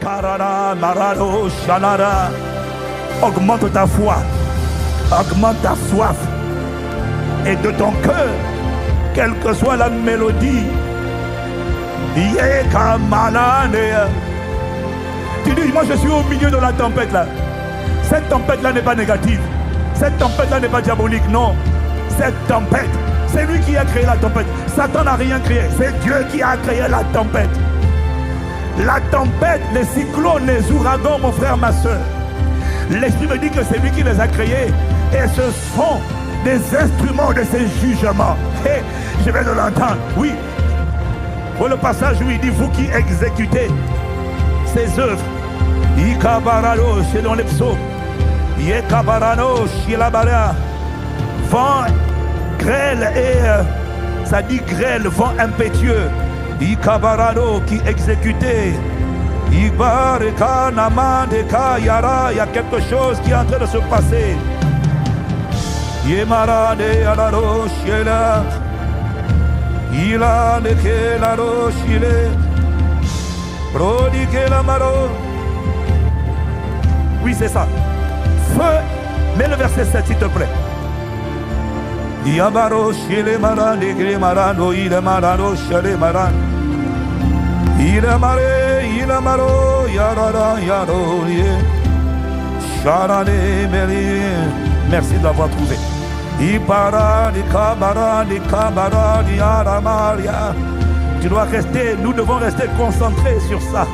Karana, Marado, Shanara. Augmente ta foi, augmente ta soif. Et de ton cœur, quelle que soit la mélodie, tu dis, moi je suis au milieu de la tempête là. Cette tempête là n'est pas négative. Cette tempête là n'est pas diabolique, non. Cette tempête, c'est lui qui a créé la tempête. Satan n'a rien créé, c'est Dieu qui a créé la tempête. La tempête, les cyclones, les ouragans, mon frère, ma soeur. L'Esprit me dit que c'est lui qui les a créés. Et ce sont des instruments de ses jugements. Et je vais l'entendre, oui. Pour le passage où il dit, vous qui exécutez ses œuvres, Ikabarano, selon les psaumes, Yekabarano, Shilabara, vent grêle et ça dit grêle, vent impétueux, Ikabarano qui exécutait, Ibareka, Namandeka, Yara, il y a quelque chose qui est en train de se passer. Yemarade, Alaro, Shela. Il a neke la rochile, prodigue la maro. Oui, c'est ça. Feu, mets le verset 7 s'il te plaît. Yabaro chile maran, negre marano, il est marano, chale maran. Il est maré, il est maro, yarara, yaro, charane, merci de l'avoir trouvé. Tu dois rester, nous devons rester concentrés sur ça.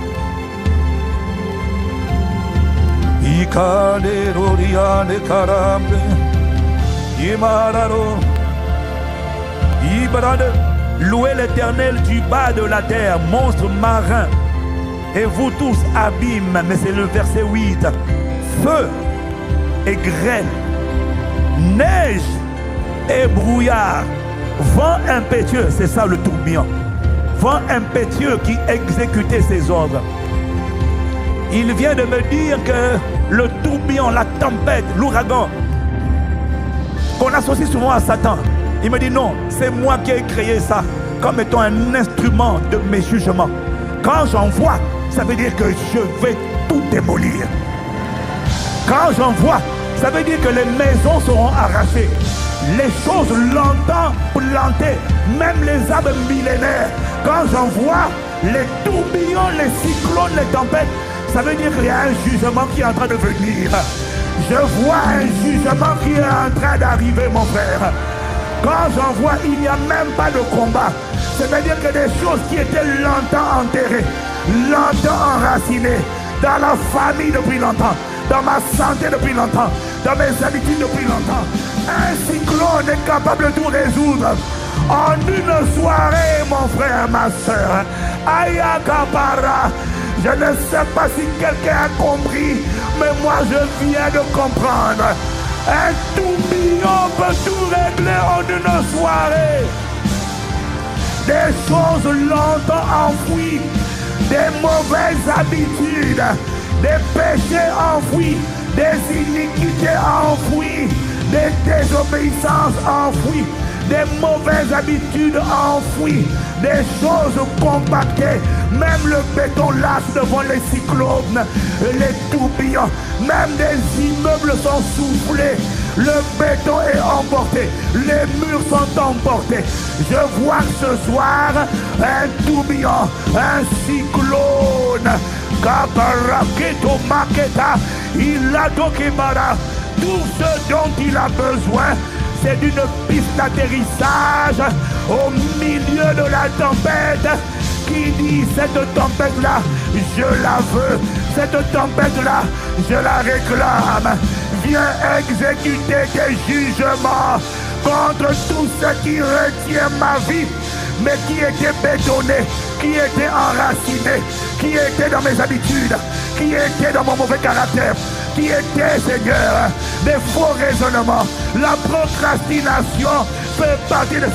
Louez l'Éternel du bas de la terre, monstres marins, et vous tous abîmes. Mais c'est le verset 8. Feu et grêle, neige et brouillard, vent impétueux, c'est ça le tourbillon. Vent impétueux qui exécutait ses ordres. Il vient de me dire que le tourbillon, la tempête, l'ouragan, qu'on associe souvent à Satan, il me dit non, c'est moi qui ai créé ça comme étant un instrument de mes jugements. Quand j'en vois, ça veut dire que je vais tout démolir. Quand j'en vois, ça veut dire que les maisons seront arrachées, les choses longtemps plantées, même les arbres millénaires. Quand j'en vois les tourbillons, les cyclones, les tempêtes, ça veut dire qu'il y a un jugement qui est en train de venir. Je vois un jugement qui est en train d'arriver, mon frère. Quand j'en vois, il n'y a même pas de combat. C'est-à-dire que des choses qui étaient longtemps enterrées, longtemps enracinées, dans la famille depuis longtemps, dans ma santé depuis longtemps, dans mes habitudes depuis longtemps. Un cyclone est capable de tout résoudre en une soirée, mon frère, ma soeur. Ayakabara. Je ne sais pas si quelqu'un a compris, mais moi je viens de comprendre. Un tourbillon peut tout régler en une soirée. Des choses longtemps enfouies, des mauvaises habitudes, des péchés enfouis, des iniquités enfouies, des désobéissances enfouies, des mauvaises habitudes enfouies, des choses compactées. Même le béton lâche devant les cyclones, les tourbillons, même des immeubles sont soufflés. Le béton est emporté, les murs sont emportés. Je vois ce soir un tourbillon, un cyclone. Kabaraketo maketa, il a dokebara. Tout ce dont il a besoin, c'est d'une piste d'atterrissage au milieu de la tempête. Qui dit cette tempête-là, je la veux. Cette tempête-là, je la réclame. Viens exécuter tes jugements contre tout ce qui retient ma vie, mais qui était bétonné, qui était enraciné, qui était dans mes habitudes, qui était dans mon mauvais caractère, qui était, Seigneur, des faux raisonnements. La procrastination fait partie de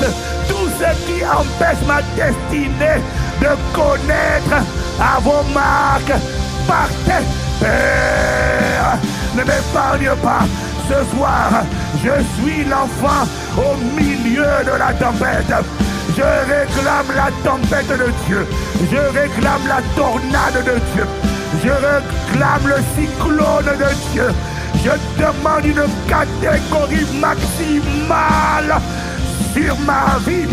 tout ce qui empêche ma destinée de connaître à vos marques. Partez, Père, ne m'épargne pas. Ce soir, je suis l'enfant au milieu de la tempête. Je réclame la tempête de Dieu. Je réclame la tornade de Dieu. Je réclame le cyclone de Dieu. Je demande une catégorie maximale sur ma vie,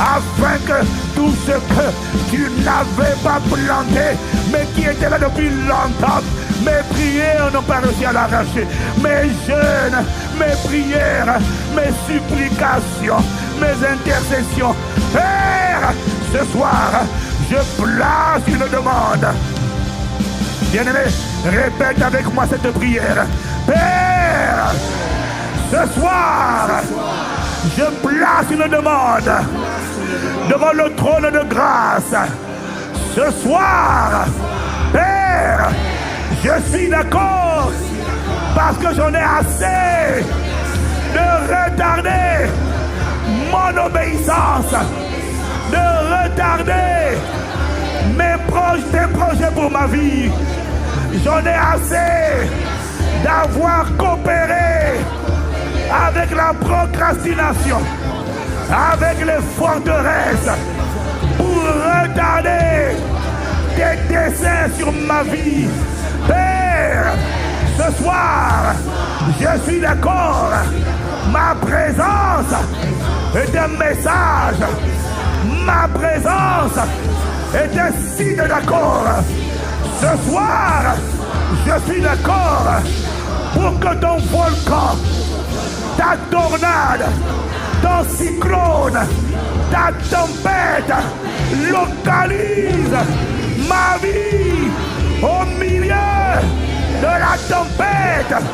afin que tout ce que tu n'avais pas planté, mais qui était là depuis longtemps, mes prières n'ont pas réussi à l'arracher. Mes jeûnes, mes prières, mes supplications, mes intercessions. Père, ce soir, je place une demande. Bien-aimé, répète avec moi cette prière. Père, ce soir, je place une demande devant le trône de grâce. Ce soir, Père, je suis d'accord parce que j'en ai assez de retarder mon obéissance, de retarder tes projets pour ma vie. J'en ai assez d'avoir coopéré avec la procrastination, avec les forteresses, pour retarder tes desseins sur ma vie. Père, ce soir, je suis d'accord. Ma présence est un message. Ma présence est un signe d'accord. Ce soir, je suis d'accord pour que ton volcan, ta tornade, ton cyclone, ta tempête localise ma vie au milieu de la tempête.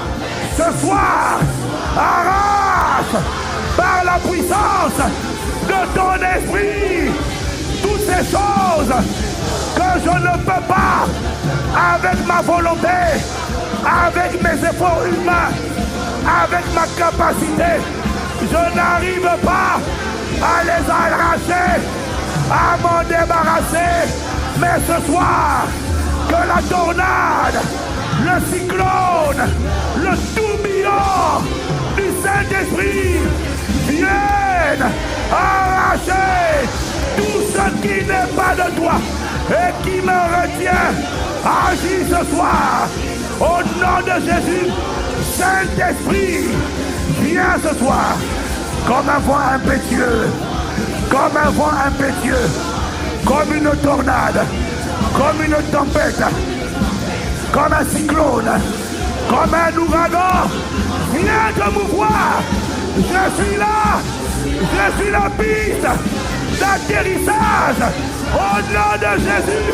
Ce soir, arrache par la puissance de ton esprit toutes ces choses que je ne peux pas avec ma volonté, avec mes efforts humains, avec ma capacité. Je n'arrive pas à les arracher, à m'en débarrasser. Mais ce soir, que la tornade, le cyclone, le tourbillon du Saint-Esprit viennent arracher tout ce qui n'est pas de toi et qui me retient. Agis ce soir au nom de Jésus. Saint-Esprit, viens ce soir comme un vent impétueux, comme un vent impétueux, comme une tornade, comme une tempête, comme un cyclone, comme un ouragan. Viens te mouvoir. Je suis là. Je suis la piste d'atterrissage. Au nom de Jésus,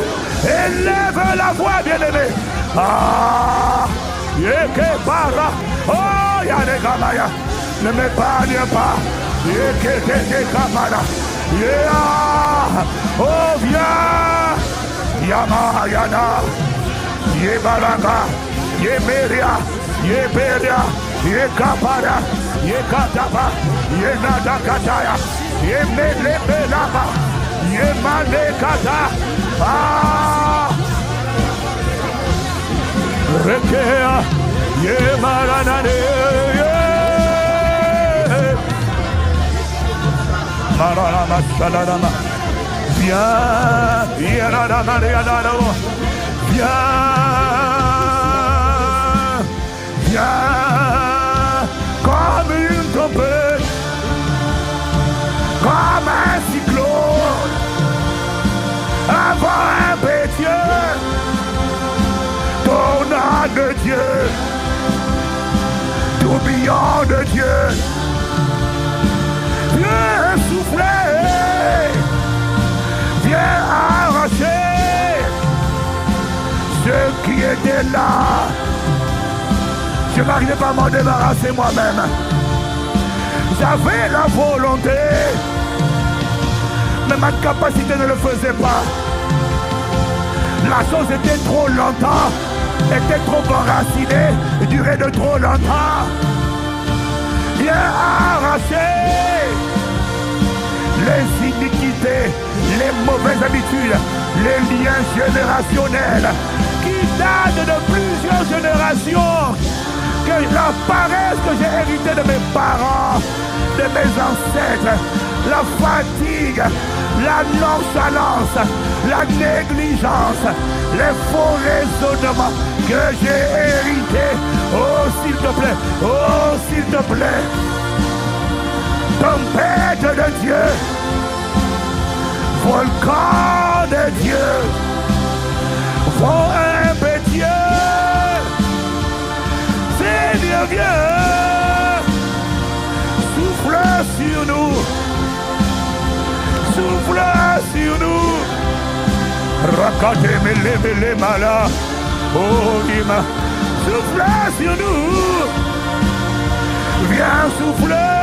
élève la voix, bien-aimé. Ah, yeke para. Oh, yanegamaya. Ne m'épargne pas. Yeke teke kamara. Yeah. Oh, viens. Yama yana. Yebaranga. Yemeria. Yeberia. Yekapara. Yekataba. Yenadakataya. Yemelebelaba. Yemanekata. Ah. Rekea. Yemaranane. Mararama shalarama. Viens. Yeranama yanaro. Viens. Viens. Comme une tempête. Comme un cyclone, un vent impétueux, tornade de Dieu, tourbillon de Dieu, viens souffler, viens arracher ce qui était là. Je n'arrivais pas à m'en débarrasser moi-même. J'avais la volonté, mais ma capacité ne le faisait pas. La chose était trop longtemps, était trop enracinée, durait de trop longtemps. Viens arracher les iniquités, les mauvaises habitudes, les liens générationnels qui datent de plusieurs générations. Que la paresse que j'ai héritée de mes parents, de mes ancêtres, la fatigue, la nonchalance, la négligence, les faux raisonnements que j'ai hérités. Oh, s'il te plaît, oh, s'il te plaît. Tempête de Dieu, volcan de Dieu, vent impétueux, Seigneur, viens, souffle sur nous, souffle sur nous, rakate mele mala, oh ima, souffle sur nous, viens souffler,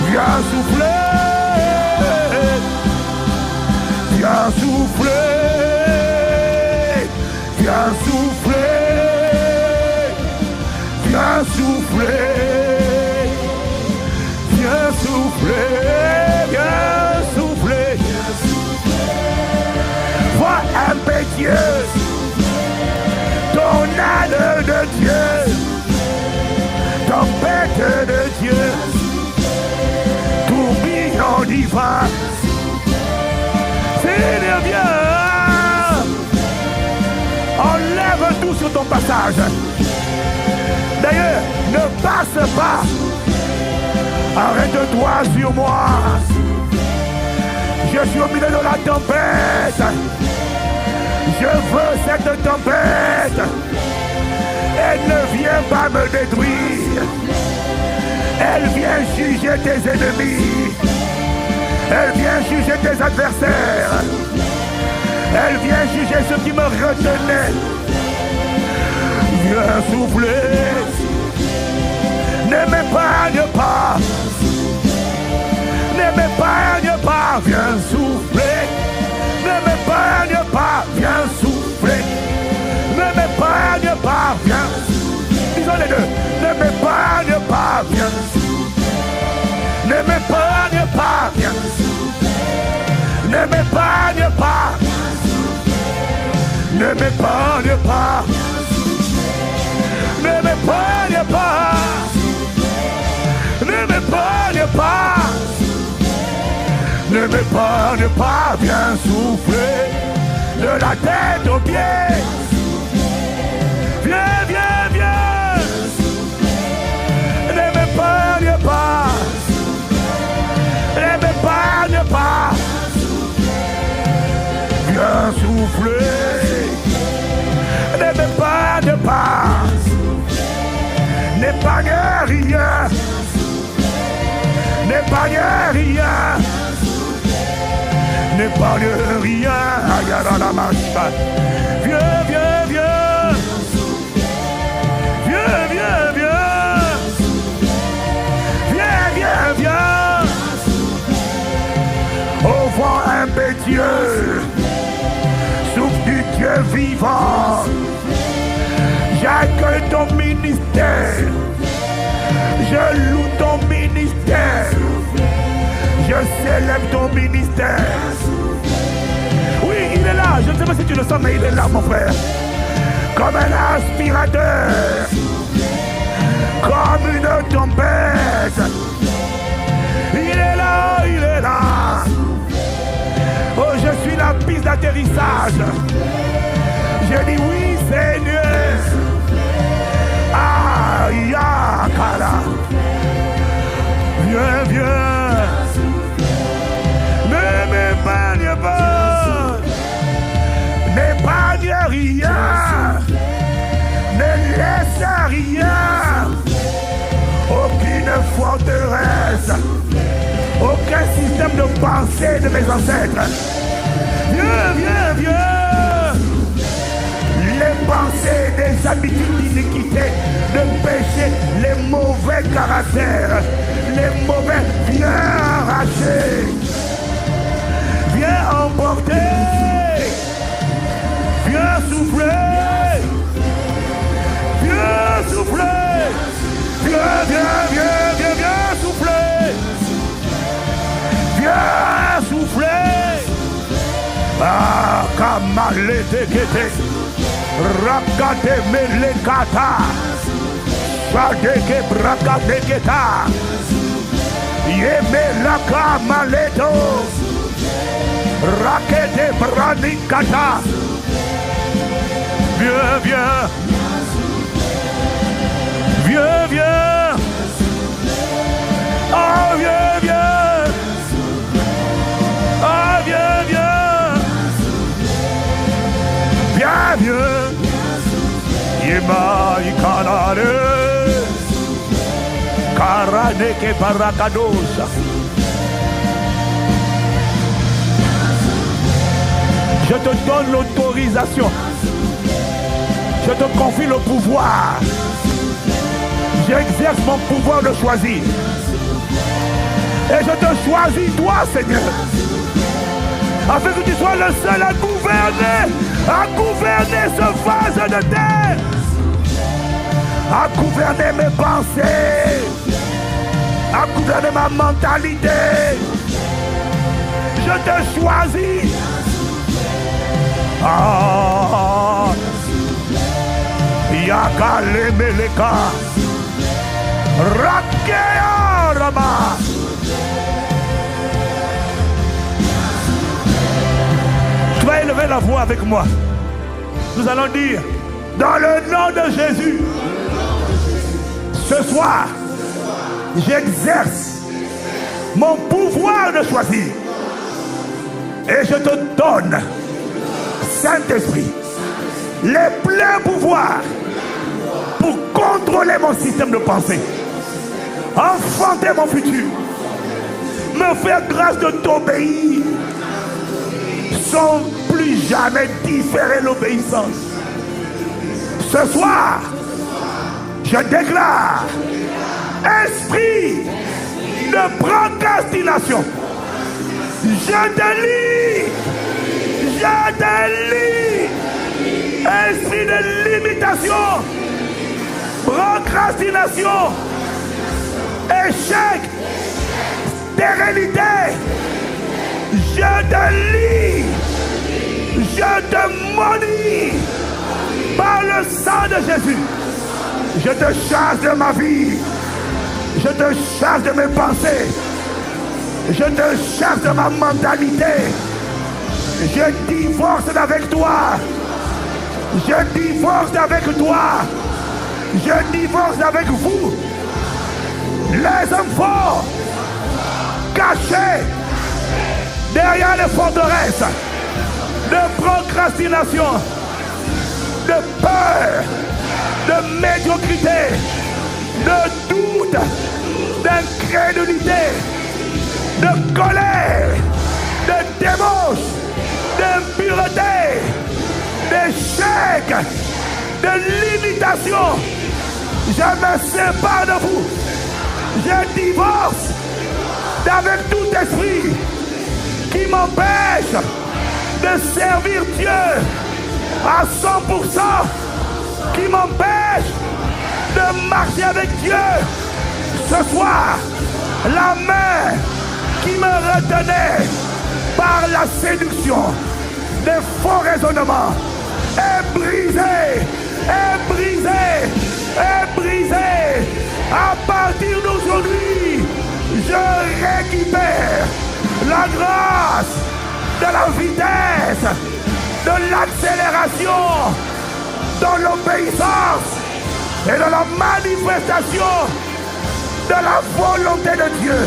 viens souffler, viens souffler, viens souffler, viens souffler, viens souffler, viens souffler, voix impétueuse, tornade de Dieu, tempête de Dieu, tourbillon divin, Seigneur, viens, enlève tout sur ton passage. D'ailleurs, ne passe pas, arrête-toi sur moi. Je suis au milieu de la tempête. Je veux cette tempête. Elle ne vient pas me détruire. Elle vient juger tes ennemis. Elle vient juger tes adversaires. Elle vient juger ceux qui me retenaient. Viens souffler. Ne m'épargne pas. Ne m'épargne pas. Viens souffler. Ne m'épargne pas. Viens souffler. Ne m'épargne pas. Viens souffler. Disons les deux. Ne m'épargne pas. Viens souffler. Ne m'épargne pas. Viens souffler. Ne m'épargne pas. Ne m'épargne pas. Ne m'épargne pas. Ne m'épargne pas. Ne m'épargne pas. Viens souffler de la tête aux pieds. Viens, viens, viens. Ne m'épargne pas. Ne m'épargne pas. Viens souffler. Ne m'épargne pas. N'épargne rien. N'épargne rien. N'épargne rien. Aïe, la marche. Viens, viens, viens. Viens, viens, viens. Viens, viens, viens. Au vent impétueux, souffle du Dieu vivant. J'accueille ton ministère. Je loue ton ministère. Je célèbre ton ministère. Oui, il est là. Je ne sais pas si tu le sens, mais il est là, mon frère. Comme un aspirateur. Comme une tempête. Il est là, il est là. Oh, je suis la piste d'atterrissage. Je dis oui, Seigneur. Ah, Yakala. Viens, viens. Ne m'épargne pas. N'épargne rien. Ne laisse rien. Aucune forteresse. Aucun système de pensée de mes ancêtres. Viens, viens, viens. Les pensées des habitudes d'iniquité, de péché, les mauvais caractères, les mauvais, viens arracher. Viens emporter. Viens souffler. Viens souffler. Viens, viens, viens, viens, viens souffler. Viens souffler. Ah, kamalete kete. Rakate melekata. Sadeke brakate keta. Yemelaka maleto. Rakete branikata. Viens, viens. Viens, viens. Ah, viens, viens. Ah, viens, viens. Viens, viens. Yema ikanare. Karaneke barakadosa. Je te donne l'autorisation. Je te confie le pouvoir. J'exerce mon pouvoir de choisir. Et je te choisis, toi, Seigneur. Afin que tu sois le seul à gouverner ce vase de terre. À gouverner mes pensées. À gouverner ma mentalité. Je te choisis. Ah, Yakale Meleka Rakea Rama. Tu vas élever la voix avec moi. Nous allons dire, dans le nom de Jésus, ce soir, j'exerce mon pouvoir de choisir. Et je te donne, Saint-Esprit, les pleins pouvoirs pour contrôler mon système de pensée, enfanter mon futur, me faire grâce de t'obéir, sans plus jamais différer l'obéissance. Ce soir, je déclare, esprit de procrastination, je te lis. Je te lis, esprit de limitation, procrastination, échec, stérilité. Je te lis, je te maudis par le sang de Jésus. Je te charge de ma vie, je te charge de mes pensées, je te charge de ma mentalité. Je divorce avec toi. Je divorce avec toi. Je divorce avec vous. Les hommes forts, cachés derrière les forteresses de procrastination, de peur, de médiocrité, de doute, d'incrédulité, de colère, de débauche, d'impureté, d'échec, de limitation. Je me sépare de vous. Je divorce avec tout esprit qui m'empêche de servir Dieu à 100%, qui m'empêche de marcher avec Dieu. Ce soir, la main qui me retenait par la séduction des faux raisonnements est brisée, est brisée, est brisée. À partir d'aujourd'hui, je récupère la grâce de la vitesse, de l'accélération, dans l'obéissance et dans la manifestation de la volonté de Dieu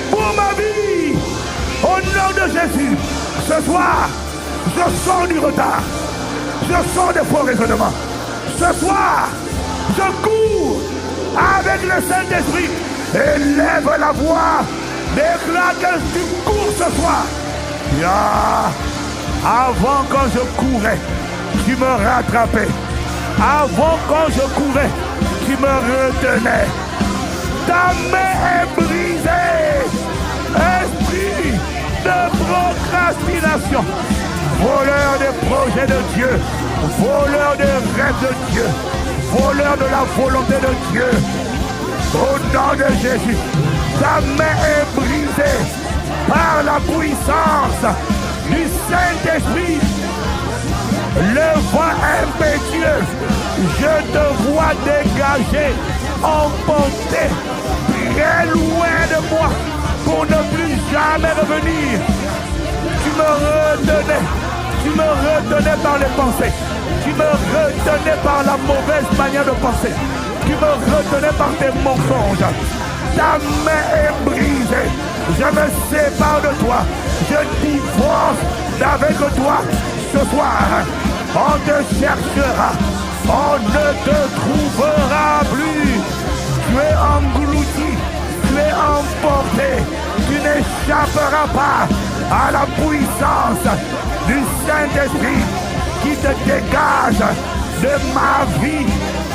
pour ma vie. Au nom de Jésus, ce soir, je sors du retard, je sors des faux raisonnements. Ce soir, je cours avec le Saint-Esprit. Élève la voix, déclare que tu cours ce soir. Avant quand je courais, tu me rattrapais. Avant quand je courais, tu me retenais. Ta main est brisée. Esprit de procrastination, voleur des projets de Dieu, voleur des rêves de Dieu, voleur de la volonté de Dieu. Au nom de Jésus, ta main est brisée par la puissance du Saint-Esprit. Le vent impétueux, je te vois dégager, emporter très loin de moi. pour ne plus jamais revenir. Tu me retenais par les pensées. Tu me retenais par la mauvaise manière de penser. Tu me retenais par tes mensonges. Ta main est brisée. Je me sépare de toi. Je divorce avec toi ce soir. On te cherchera. On ne te trouvera plus. Tu es englouti. Tu es emporté. Tu n'échapperas pas à la puissance du Saint-Esprit qui te dégage de ma vie,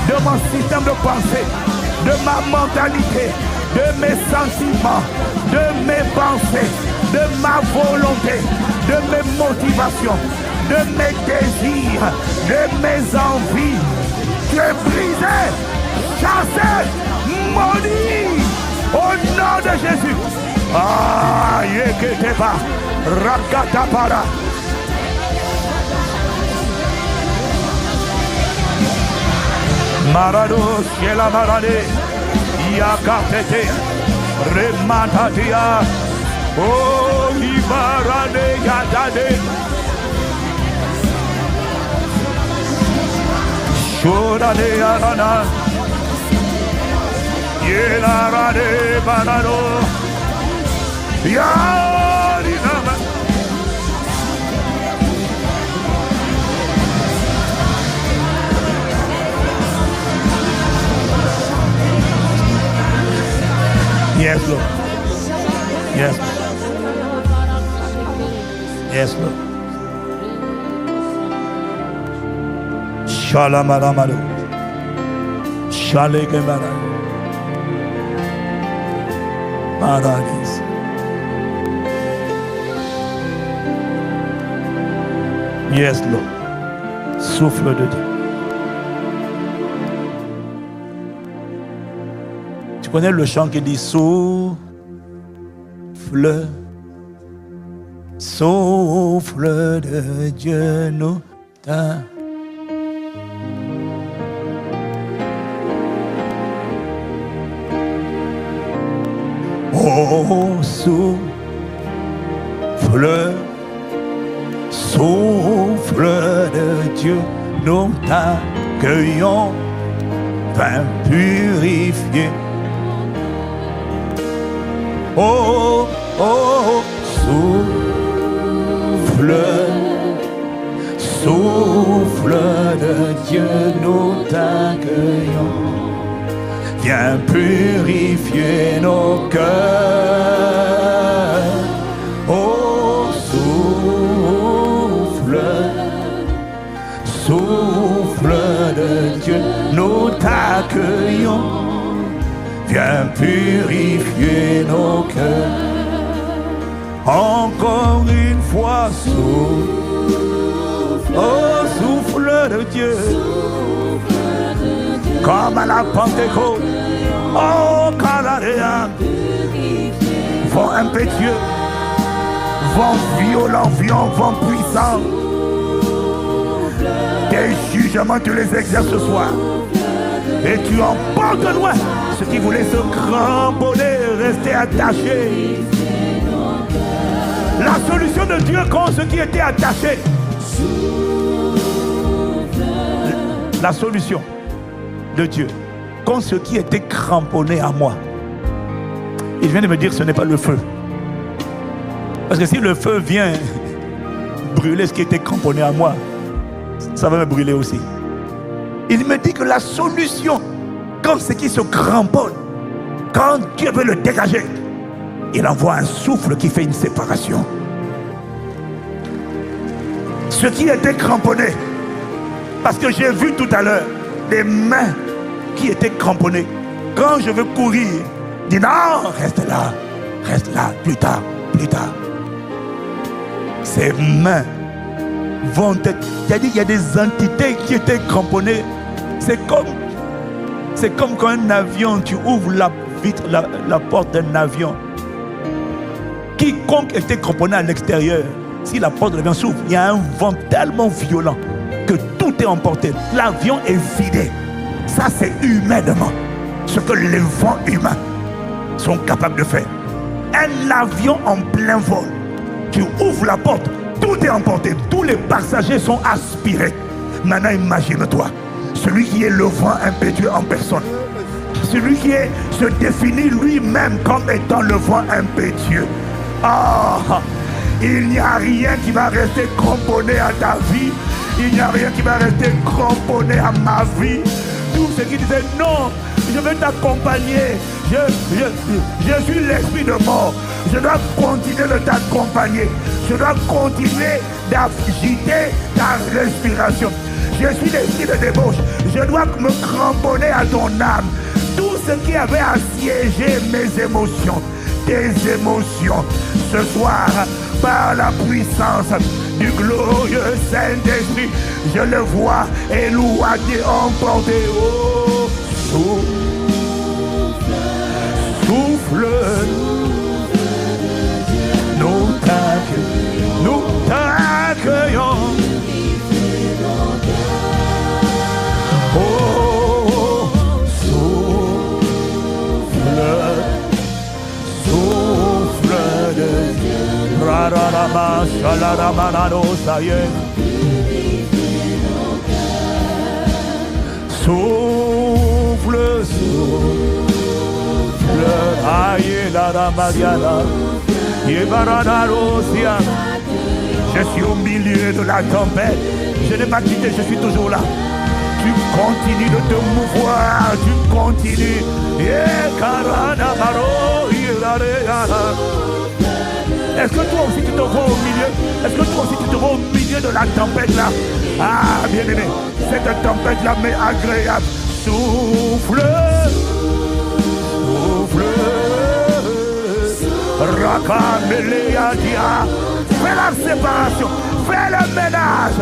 de mon système de pensée, de ma mentalité, de mes sentiments, de mes pensées, de ma volonté, de mes motivations, de mes désirs, de mes envies. Tu es brisé, chassé, maudit au nom de Jésus. Ah, yeketeba, rakatapara. Marado, Shela Marade, Yakatete, Rematatia, Oh, Ibarade, Yatade, Shodade, Arana, Yelarade, Barado, Yarinama. Yes, Lord. Yes, Lord. Yes, Lord. Shalamaramado. Shalegemara. Paradis. Yes, Lord. Souffle de Dieu. Tu connais le chant qui dit souffle, souffle de Dieu nous t'a. Oh, souffle, souffle de Dieu, nous t'accueillons, vin purifié. Oh, oh, souffle, souffle de Dieu, nous t'accueillons. Viens purifier nos cœurs. Oh, souffle, souffle de Dieu, nous t'accueillons. Viens purifier nos cœurs. Encore une fois, souffle, oh, souffle de Dieu. Comme à la Pentecôte, oh, Canaréa, vent impétueux, vent violent, vent puissant. Tes jugements, tu les exerces ce soir. Et tu emportes loin ceux qui voulaient se cramponner, rester attachés. La solution de Dieu contre ceux qui étaient attachés. La solution de Dieu contre ceux qui étaient cramponnés à moi. Il vient de me dire que ce n'est pas le feu. Parce que si le feu vient brûler ce qui était cramponné à moi, ça va me brûler aussi. Il me dit que la solution contre ceux qui se cramponnent, quand Dieu veut le dégager, il envoie un souffle qui fait une séparation. Ceux qui étaient cramponnés, parce que j'ai vu tout à l'heure des mains qui étaient cramponnées. Quand je veux courir, dis non, reste là, plus tard, plus tard. Ces mains vont être, c'est-à-dire il y a des entités qui étaient cramponnées. C'est comme quand un avion, tu ouvres la vitre, la porte d'un avion. Quiconque était cramponné à l'extérieur, si la porte de l'avion s'ouvre, il y a un vent tellement violent que tout est emporté. L'avion est vidé. Ça, c'est humainement ce que les vents humains sont capables de faire. un avion en plein vol. Tu ouvres la porte, tout est emporté, tous les passagers sont aspirés. Maintenant imagine-toi, celui qui est le vent impétueux en personne, celui qui se définit lui-même comme étant le vent impétueux. Il n'y a rien qui va rester cramponné à ta vie. Il n'y a rien qui va rester cramponné à ma vie. Tout ce qui disait non, je veux t'accompagner. Je suis l'esprit de mort. Je dois continuer de t'accompagner. Je dois continuer d'agiter ta respiration. Je suis l'esprit de débauche. Je dois me cramponner à ton âme. Tout ce qui avait assiégé mes émotions, tes émotions, ce soir, par la puissance du glorieux Saint-Esprit, je le vois éloigné, emporté. Oh, souffle, nous t'accueillons. Oh, souffle de Dieu. Ça y est. Souffle, aïe la ramadiana. Je suis au milieu de la tempête. Je n'ai pas quitté, je suis toujours là. Tu continues de te mouvoir, tu continues. Est-ce que toi aussi tu te vois au milieu? Est-ce que toi aussi tu te vois au milieu de la tempête là? Ah, bien aimé, cette tempête là m'est agréable. Souffle, souffle, Rakameléadia. Fais la séparation, fais le ménage.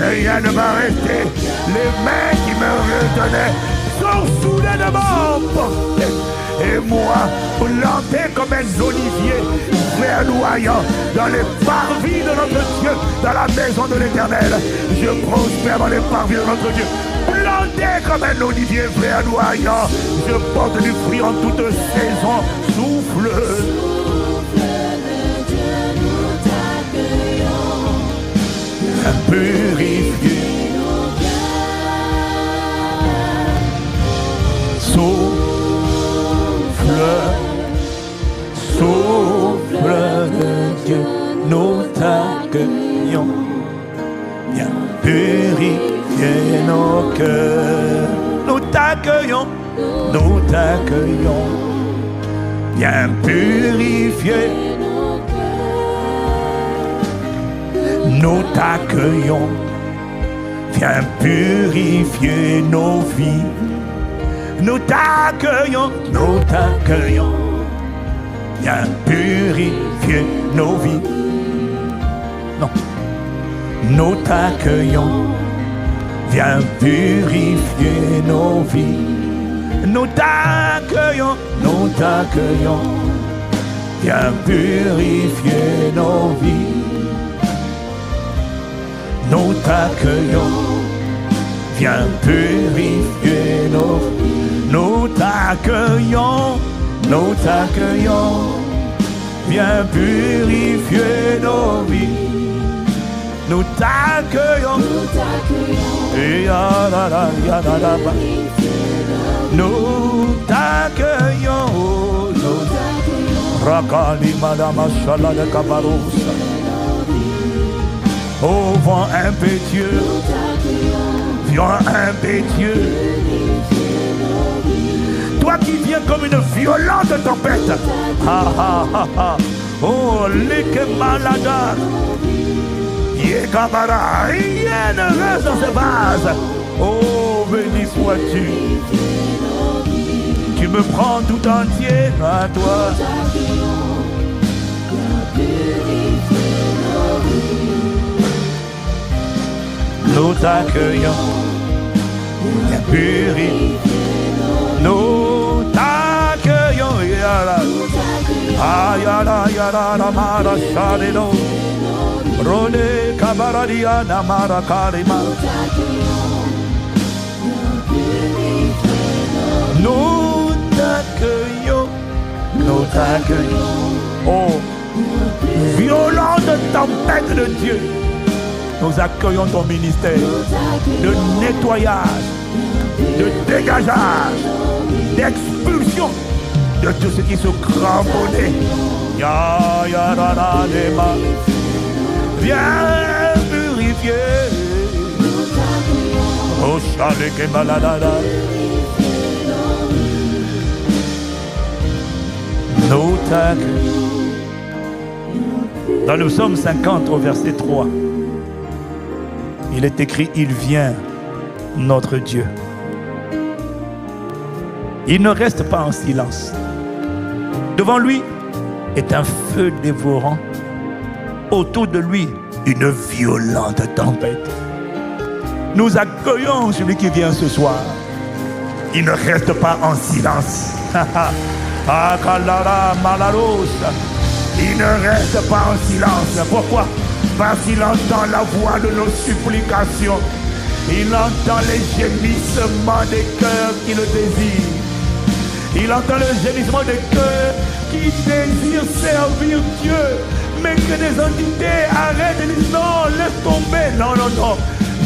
Rien ne va rester. Les mains qui me retenaient sont soudainement portées. Et moi, planté comme un olivier verdoyant dans les parvis de notre Dieu, dans la maison de l'Éternel, je prospère dans les parvis de notre Dieu. Planté comme un olivier verdoyant, je porte du fruit en toute saison. Souffle. Purifié. Souffle de Dieu, nous t'accueillons. Viens purifier nos cœurs. Nous t'accueillons, nous t'accueillons. Viens purifier. Nous t'accueillons. Viens purifier nos vies. Nous t'accueillons, nous t'accueillons. Viens purifier nos vies. Non. Nous t'accueillons. Viens purifier nos vies. Nous t'accueillons, nous t'accueillons. Viens purifier nos vies. Nous t'accueillons. Viens purifier nos vies. Nous t'accueillons, nous t'accueillons. Viens purifier nos vies. Nous t'accueillons. Nous t'accueillons. Rakali madama shala de kabarousa. Au vent impétueux, vent impétueux. Toi qui viens comme une violente tempête. Oh, les malades. Yekabara, rien ne reste dans ce vase. Oh, béni sois-tu. Tu me prends tout entier à toi. Nous t'accueillons. Purifier. Nous t'accueillons. Ayala yala namara shalino. Rone kabaradia namara karima. Nous t'accueillons. Nous t'accueillons. Oh, violente tempête de Dieu, nous accueillons ton ministère de nettoyage, de dégageage, d'expulsion de tout ce qui se cramponnait. Ya ya da da de ma. Viens purifier. Oh chale que maladada. Nous t'accueillons. Dans le psaume 50 au verset 3, il est écrit: il vient, notre Dieu. Il ne reste pas en silence. Devant lui est un feu dévorant. Autour de lui, une violente tempête. Nous accueillons celui qui vient ce soir. Il ne reste pas en silence. Il ne reste pas en silence. Pourquoi? Parce qu'il entend la voix de nos supplications. Il entend les gémissements des cœurs qui le désirent. Il entend le gémissement des cœurs qui désirent servir Dieu. Mais que des entités arrêtent et disent non, laisse tomber. Non, non, non.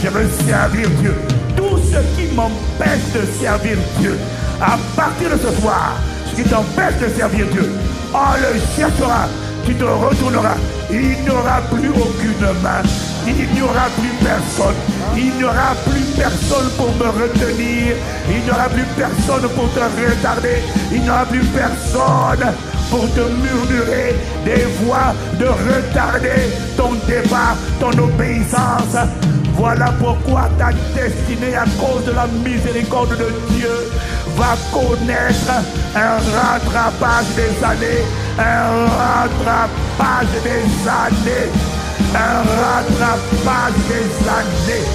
Je veux servir Dieu. Tout ce qui m'empêche de servir Dieu, à partir de ce soir, ce qui t'empêche de servir Dieu, on le cherchera, tu te retourneras. Il n'y aura plus aucune main. Il n'y aura plus personne. Il n'y aura plus personne pour me retenir. Il n'y aura plus personne pour te retarder. Il n'y aura plus personne pour te murmurer des voix de retarder ton départ, ton obéissance. Voilà pourquoi ta destinée, à cause de la miséricorde de Dieu, va connaître un rattrapage des années, un rattrapage des années, un rattrapage des années.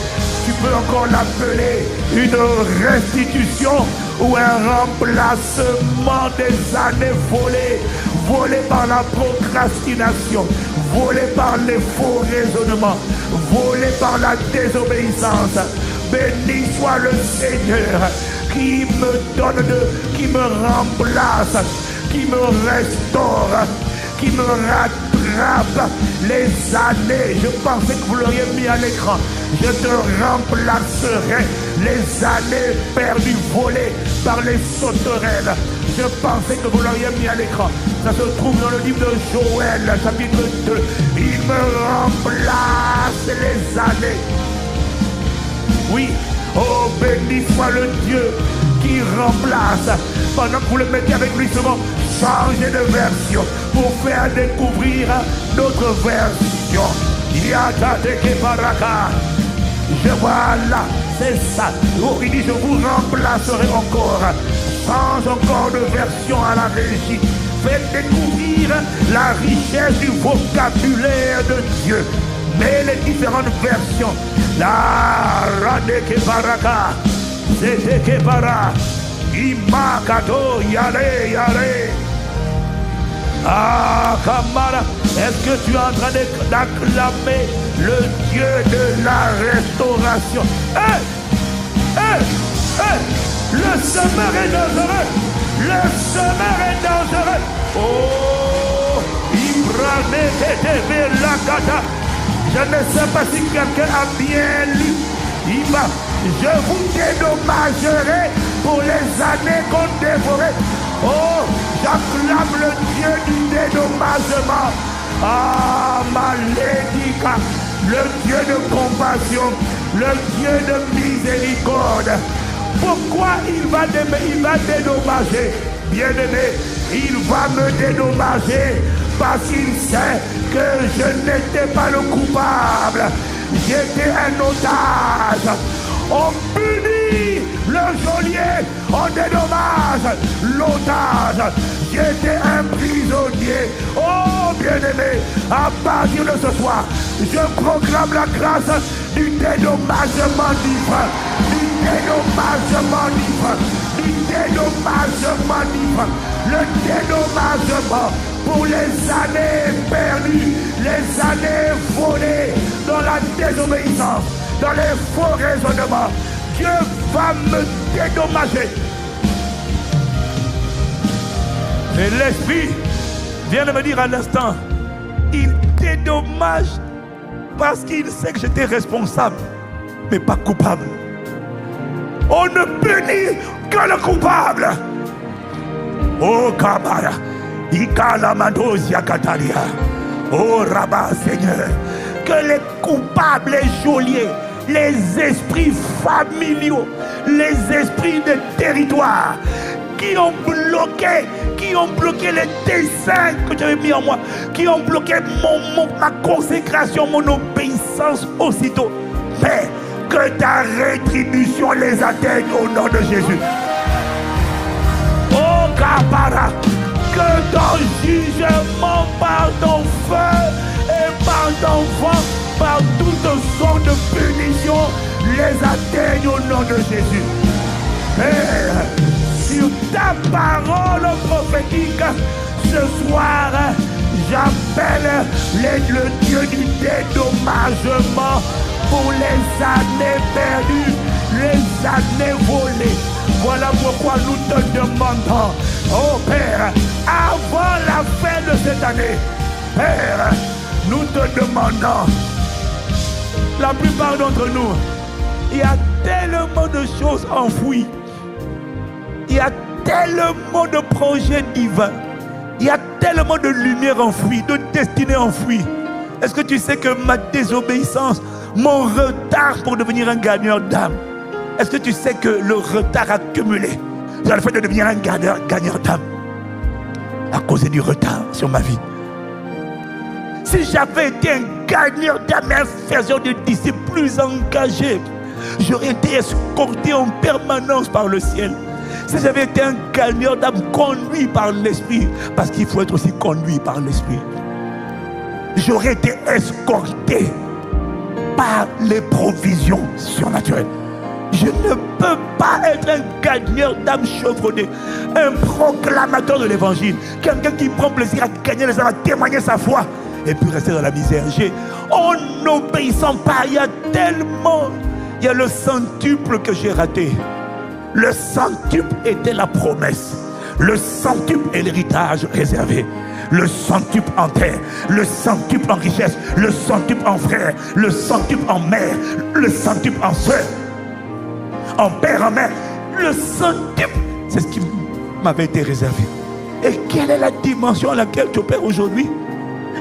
Tu peux encore l'appeler une restitution ou un remplacement des années volées, volées par la procrastination, volées par les faux raisonnements, volées par la désobéissance. Béni soit le Seigneur qui me donne qui me remplace, qui me restaure, qui me rattrape les années. Je pensais que vous l'auriez mis à l'écran. Je te remplacerai les années perdues, volées par les sauterelles. Je pensais que vous l'auriez mis à l'écran. Ça se trouve dans le livre de Joël, chapitre 2. Il me remplace les années. Oui, oh béni soit le Dieu qui remplace. Pendant que vous le mettez avec lui souvent, changez de version pour faire découvrir notre version. Yata de Baraka. Je vois là, c'est ça. Oh, il dit: je vous remplacerai encore. Change encore de version à la régie. Faites découvrir la richesse du vocabulaire de Dieu. Mais les différentes versions. La Radeke Baraka, Zete Kebara, Imakato, Yare, Yare. Ah, Kamara, est-ce que tu es en train d'acclamer le Dieu de la restauration? Le semeur est dangereux. Le semeur est dangereux. Oh, Ibrahim était la kata. Je ne sais pas si quelqu'un a bien lu. Il va, je vous dédommagerai pour les années qu'on dévorait. Oh, j'acclame le Dieu du dédommagement. Ah, Malédika, le Dieu de compassion, le Dieu de miséricorde. Pourquoi il va dédommager? Bien-aimé, il va me dédommager parce qu'il sait que je n'étais pas le coupable. J'étais un otage. On punit le geôlier, on dédommage l'otage. J'étais un prisonnier. Oh bien-aimé, à partir de ce soir, je proclame la grâce du dédommagement divin. Du dédommagement divin. Du dédommagement divin. Le dédommagement pour les années perdues, les années volées dans la désobéissance, dans les faux raisonnements. Dieu va me dédommager. Et l'Esprit vient de me dire à l'instant, il dédommage parce qu'il sait que j'étais responsable, mais pas coupable. On ne punit que le coupable. Oh Kabara, Ikalamandosia Katalia. Oh Rabat, Seigneur, que les coupables, les geôliers, les esprits familiaux, les esprits de territoire qui ont bloqué les desseins que tu avais mis en moi, qui ont bloqué ma consécration, mon obéissance aussitôt. Mais que ta rétribution les atteigne au nom de Jésus. Oh Kabara, que ton jugement par ton feu et par ton vent, par toute sorte de punition, les atteigne au nom de Jésus. Père, sur ta parole prophétique, ce soir, j'appelle le Dieu du dédommagement pour les années perdues, les années volées. Voilà pourquoi nous te demandons, oh Père, avant la fin de cette année, Père, nous te demandons, la plupart d'entre nous, il y a tellement de choses enfouies, il y a tellement de projets divins, il y a tellement de lumière enfouie, de destinée enfouie. Est-ce que tu sais que ma désobéissance, mon retard pour devenir un gagneur d'âme, est-ce que tu sais que le retard accumulé dans le fait de devenir un gagneur d'âme a causé du retard sur ma vie? Si j'avais été un gagneur d'âme, un faiseur de disciples plus engagé, j'aurais été escorté en permanence par le ciel. Si j'avais été un gagneur d'âme conduit par l'Esprit, parce qu'il faut être aussi conduit par l'Esprit, j'aurais été escorté par les provisions surnaturelles. Je ne peux pas être un gagneur d'âme chevronné, un proclamateur de l'évangile, quelqu'un qui prend plaisir à gagner les âmes, à témoigner sa foi, et puis rester dans la misère. En n'obéissant pas, il y a tellement, il y a le centuple que j'ai raté. Le centuple était la promesse. Le centuple est l'héritage réservé. Le centuple en terre, le centuple en richesse, le centuple en frère, le centuple en mère, le centuple en soeur, en père, en mère. Le centuple, c'est ce qui m'avait été réservé. Et quelle est la dimension à laquelle tu opères aujourd'hui?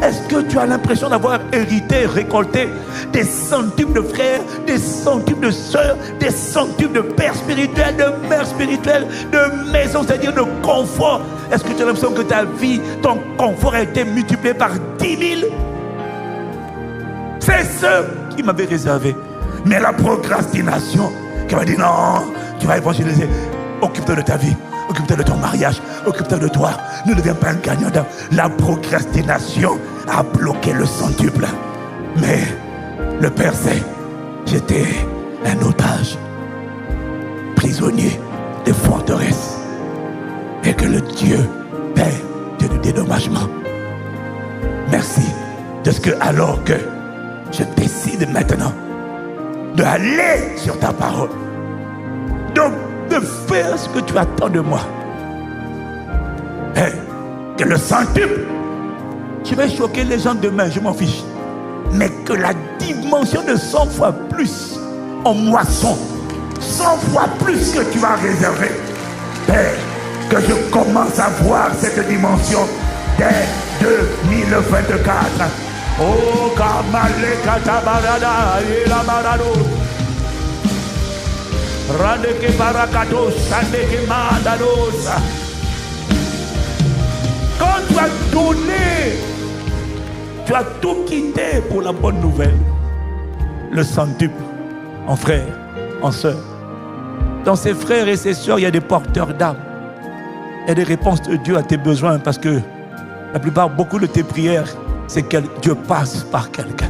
Est-ce que tu as l'impression d'avoir hérité, récolté des centuples de frères, des centuples de sœurs, des centuples de pères spirituels, de mères spirituelles, de maisons, c'est-à-dire de confort? Est-ce que tu as l'impression que ta vie, ton confort a été multiplié par 10 000? C'est ce qui m'avait réservé. Mais la procrastination, qui m'a dit non, tu vas évangéliser, occupe-toi de ta vie. Occupe-toi de ton mariage, occupe-toi de toi. Ne deviens pas un gagnant d'âme. La procrastination a bloqué le centuple. Mais le Père sait, j'étais un otage, prisonnier des forteresses. Et que le Dieu, Père, Dieu du dédommagement, merci de ce que alors que je décide maintenant d'aller sur ta parole, de faire ce que tu attends de moi. Hey, que le centuple, je vais choquer les gens demain, je m'en fiche. Mais que la dimension de 100 fois plus en moisson, 100 fois plus que tu as réservé. Hey, que je commence à voir cette dimension dès 2024. Oh, Kamale Katabarada et la Marado. Radeke Barakados, Sandeke Mandados. Quand tu as donné, tu as tout quitté pour la bonne nouvelle. Le centuple, en frère, en soeur. Dans ses frères et ses soeurs, il y a des porteurs d'âme. Il y a des réponses de Dieu à tes besoins, parce que la plupart, beaucoup de tes prières, c'est que Dieu passe par quelqu'un.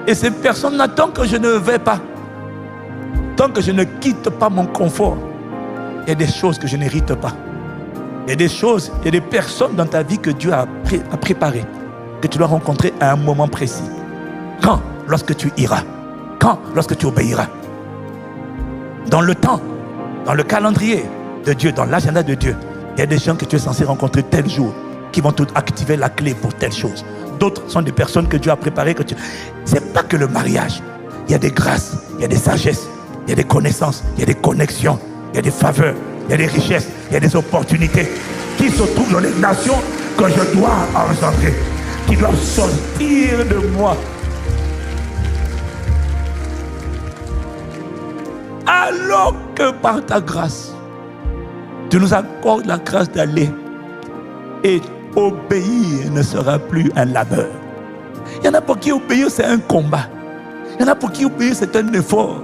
Et ces personnes n'attendent que je ne vais pas. Tant que je ne quitte pas mon confort, il y a des choses que je n'hérite pas. Il y a des choses, il y a des personnes dans ta vie que Dieu a préparées, que tu dois rencontrer à un moment précis. Quand? Lorsque tu iras. Quand? Lorsque tu obéiras. Dans le temps, dans le calendrier de Dieu, dans l'agenda de Dieu, Il y a des gens que tu es censé rencontrer tel jour qui vont te activer la clé pour telle chose. D'autres sont des personnes que Dieu a préparées. C'est pas que le mariage. Il y a des grâces, il y a des sagesses, il y a des connaissances, il y a des connexions, il y a des faveurs, il y a des richesses, il y a des opportunités qui se trouvent dans les nations que je dois engendrer, qui doivent sortir de moi. Alors que par ta grâce, tu nous accordes la grâce d'aller et obéir ne sera plus un labeur. Il y en a pour qui obéir c'est un combat. Il y en a pour qui obéir c'est un effort.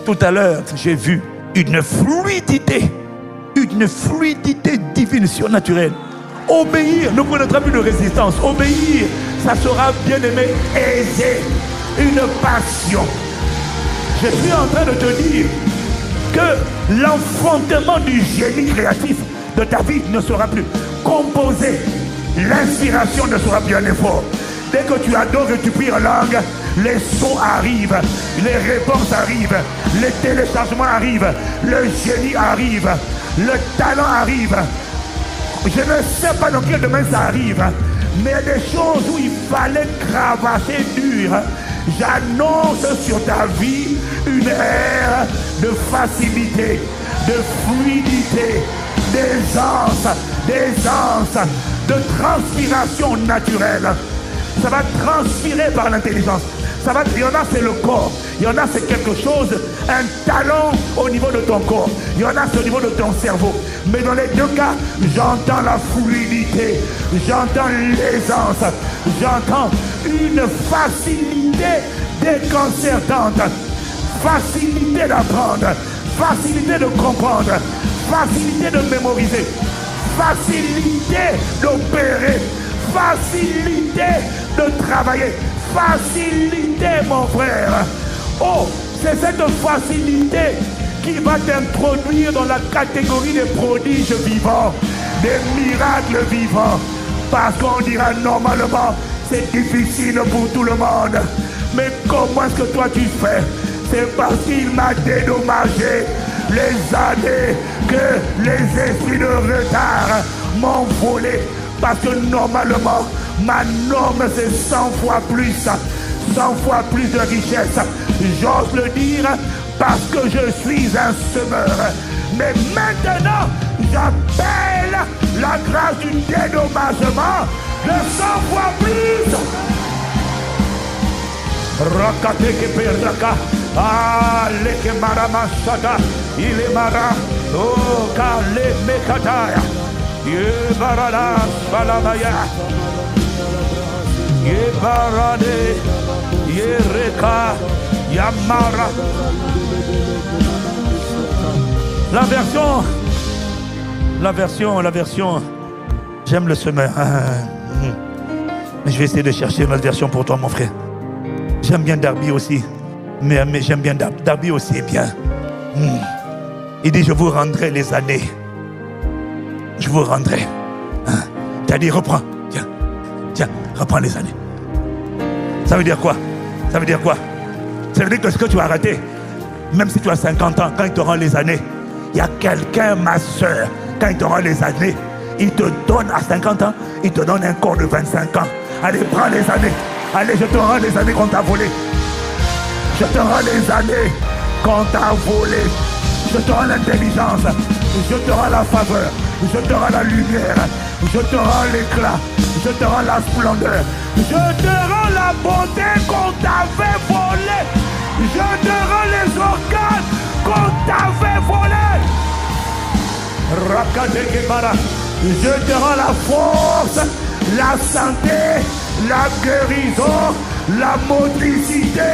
Tout à l'heure, j'ai vu une fluidité divine, surnaturelle. Obéir ne connaîtra plus de résistance. Obéir, ça sera bien aimé, aisé, une passion. Je suis en train de te dire que l'enfantement du génie créatif de ta vie ne sera plus composé. L'inspiration ne sera plus un effort. Dès que tu adores et tu pries en langue, les sons arrivent, les réponses arrivent, les téléchargements arrivent, le génie arrive, le talent arrive. Je ne sais pas dans quel domaine ça arrive, mais il y a des choses où il fallait cravacher dur. J'annonce sur ta vie une ère de facilité, de fluidité, d'aisance, de transpiration naturelle. Ça va transpirer par l'intelligence. Il y en a c'est le corps, il y en a c'est quelque chose, un talent au niveau de ton corps, il y en a c'est au niveau de ton cerveau. Mais dans les deux cas, j'entends la fluidité, j'entends l'aisance, j'entends une facilité déconcertante, facilité d'apprendre, facilité de comprendre, facilité de mémoriser, facilité d'opérer, facilité de travailler. Facilité, mon frère. Oh, c'est cette facilité qui va t'introduire dans la catégorie des prodiges vivants, des miracles vivants. Parce qu'on dira normalement, c'est difficile pour tout le monde. Mais comment est-ce que toi tu fais? C'est parce qu'il m'a dédommagé les années que les esprits de retard m'ont volé. Parce que normalement, ma norme c'est 100 fois plus de richesse. J'ose le dire parce que je suis un semeur. Mais maintenant, j'appelle la grâce du dédommagement de 100 fois plus. Rakateke peraka, leke marama shaka, il est mara, oh kale mekataya. Yebarada Balamaya Yebarade Yereka Yamara. La version, j'aime le semeur. Mais je vais essayer de chercher une autre version pour toi, mon frère. J'aime bien Darby aussi. Mais j'aime bien Darby aussi est bien. Il dit, je vous rendrai les années. Je vous rendrai. Tu as dit, reprends. Tiens, reprends les années. Ça veut dire quoi? Ça veut dire que ce que tu as raté, même si tu as 50 ans, quand il te rend les années, il y a quelqu'un, ma soeur, quand il te rend les années, il te donne à 50 ans, il te donne un corps de 25 ans. Allez, prends les années. Allez, je te rends les années qu'on t'a volées. Je te rends les années qu'on t'a volées. Je te rends l'intelligence. Je te rends la faveur. Je te rends la lumière, je te rends l'éclat, je te rends la splendeur, je te rends la beauté qu'on t'avait volée, je te rends les organes qu'on t'avait volés. Rakadekebara, je te rends la force, la santé, la guérison, la motricité,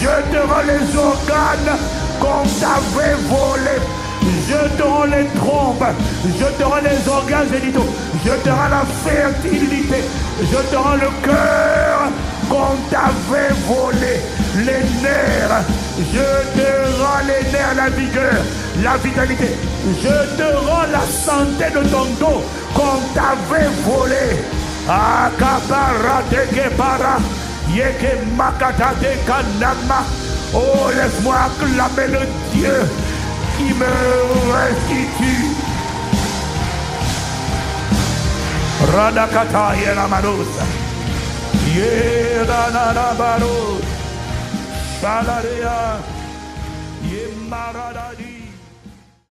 je te rends les organes qu'on t'avait volés. Je te rends les trompes, je te rends les organes génitaux, je te rends la fertilité, je te rends le cœur qu'on t'avait volé, les nerfs, je te rends les nerfs, la vigueur, la vitalité, je te rends la santé de ton dos qu'on t'avait volé. Akabara tekebara, yeke makata de kanama. Oh, laisse-moi acclamer le Dieu qui me restitue. Radakata Yelamadosa. Yedanabaro. Salaria. Yemarada.